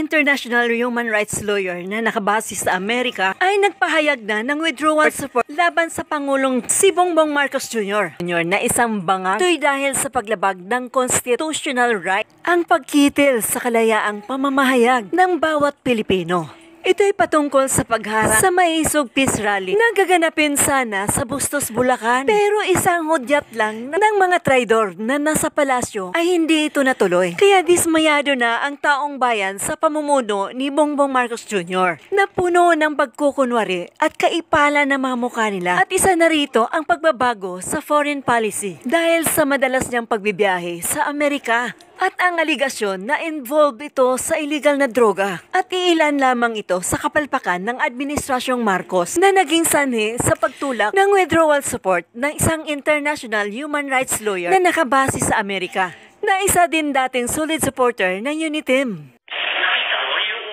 international human rights lawyer na nakabase sa Amerika ay nagpahayag na ng withdrawal support laban sa Pangulong si Bongbong Marcos Jr. na isang bangag. Ito'y dahil sa paglabag ng constitutional right ang pagkitil sa kalayaang pamamahayag ng bawat Pilipino. Ito'y patungkol sa pagharap sa Maisog Peace Rally na gaganapin sana sa Bustos, Bulacan. Pero isang hudyat lang ng mga traidor na nasa palasyo ay hindi ito natuloy. Kaya dismayado na ang taong bayan sa pamumuno ni Bongbong Marcos Jr. na puno ng pagkukunwari at kaipala na mga mukha nila. At isa na rito ang pagbabago sa foreign policy dahil sa madalas niyang pagbibiyahe sa Amerika. At ang aligasyon na involved ito sa illegal na droga. At iilan lamang ito sa kapalpakan ng Administrasyong Marcos na naging sanhi sa pagtulak ng withdrawal support ng isang international human rights lawyer na nakabase sa Amerika, na isa din dating solid supporter ng UNITIM. Nakita ko yung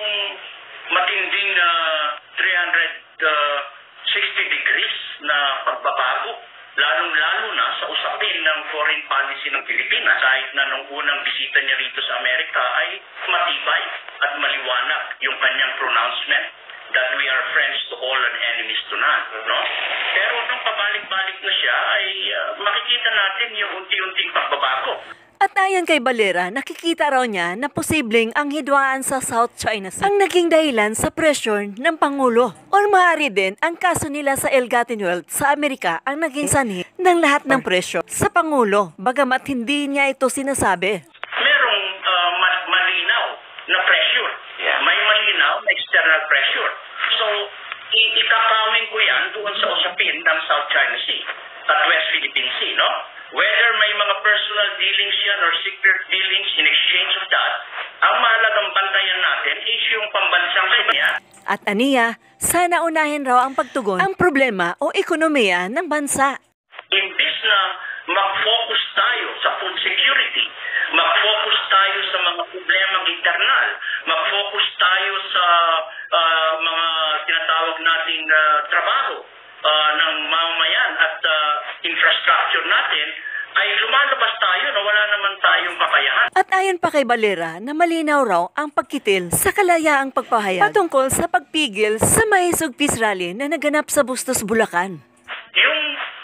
matinding 360 degrees na pagbabago. Lalong-lalo na sa usapin ng foreign policy ng Pilipinas. Kahit na nung unang bisita niya rito sa Amerika ay matibay at maliwanag yung kanyang pronouncement that we are friends to all and enemies to none. No? Pero nung pabalik-balik na siya ay makikita natin yung unti-unting pagbabago. At ayon kay Valera, nakikita raw niya na posibleng ang hidwaan sa South China Sea ang naging dahilan sa pressure ng Pangulo. Or maaari din ang kaso nila sa Elgatin Wealth sa Amerika ang naging sanhi ng lahat ng pressure sa Pangulo, bagamat hindi niya ito sinasabi. Merong malinaw na pressure. May malinaw na external pressure. So, itatawin ko yan doon sa usapin ng South China Sea at West Philippine Sea, no? Whether may mga personal dealings yan or secret dealings in exchange of that, ang mahalagang bantayan natin is yung pambansang kanya. At aniya, sana unahin raw ang pagtugon ang problema o ekonomiya ng bansa. Imbis na mag-focus tayo sa food security, mag-focus tayo sa mga problemang internal, mag-focus tayo sa mga tinatawag nating trabaho ng mamamayan at infrastructure natin, ay lumalabas tayo na wala naman tayong kakayahan. At ayon pa kay Valera na malinaw raw ang pagkitil sa kalayaang pagpahayag patungkol sa pagpigil sa Maisog Peace Rally na naganap sa Bustos, Bulacan. Yung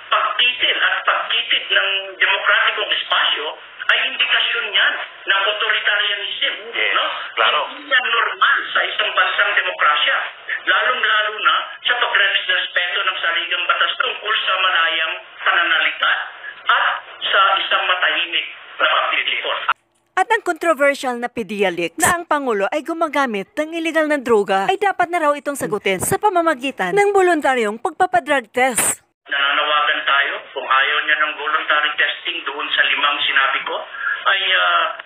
pagkitil at pagkitid ng demokratikong espasyo ay indikasyon yan ng authoritarianism. Yes, no? claro. Hindi yan normal sa isang bansang demokrasya. Lalong-lalo na sa pagrespeto ng saligang batas tungkol sa malayang pananalita at sa isang matahimik na pagtitipon. At ang controversial na pedialic na ang Pangulo ay gumagamit ng illegal na droga ay dapat na raw itong sagutin sa pamamagitan ng voluntaryong pagpapadrug test. Nananawagan tayo kung ayaw niya ng voluntary testing doon sa 5 sinabi ko ay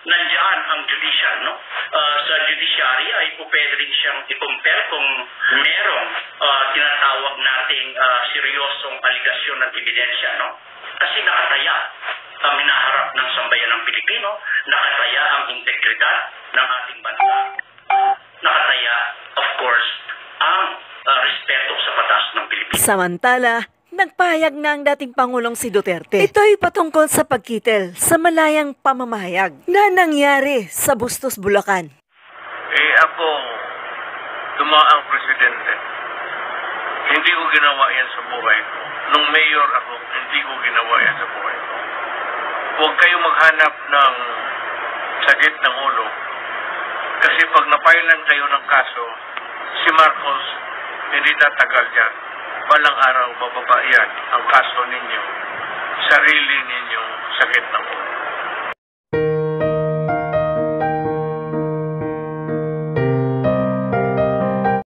nandiyan ang judicial, no? Sa judiciary ay pwede rin siyang i-compare kung merong tinatawag nating seryosong aligasyon at ebidensya, no? Kasi nakataya ang minaharap ng sambayan ng Pilipino, nakataya ang integridad ng ating bansa, nakataya, of course, ang respeto sa batas ng Pilipinas. Samantala, nagpahayag na ang dating Pangulong si Duterte. Ito'y patungkol sa pagkitil sa malayang pamamahayag na nangyari sa Bustos, Bulacan. Ako, dumaang presidente. Hindi ko ginawa yan sa buhay ko. Nung mayor ako, hindi ko ginawa yan sa buhay ko. Huwag kayo maghanap ng sakit ng ulo. Kasi pag napailan kayo ng kaso, si Marcos, hindi tatagal dyan. Balang araw bababa yan ang kaso ninyo, sarili ninyong sakit ng ulo.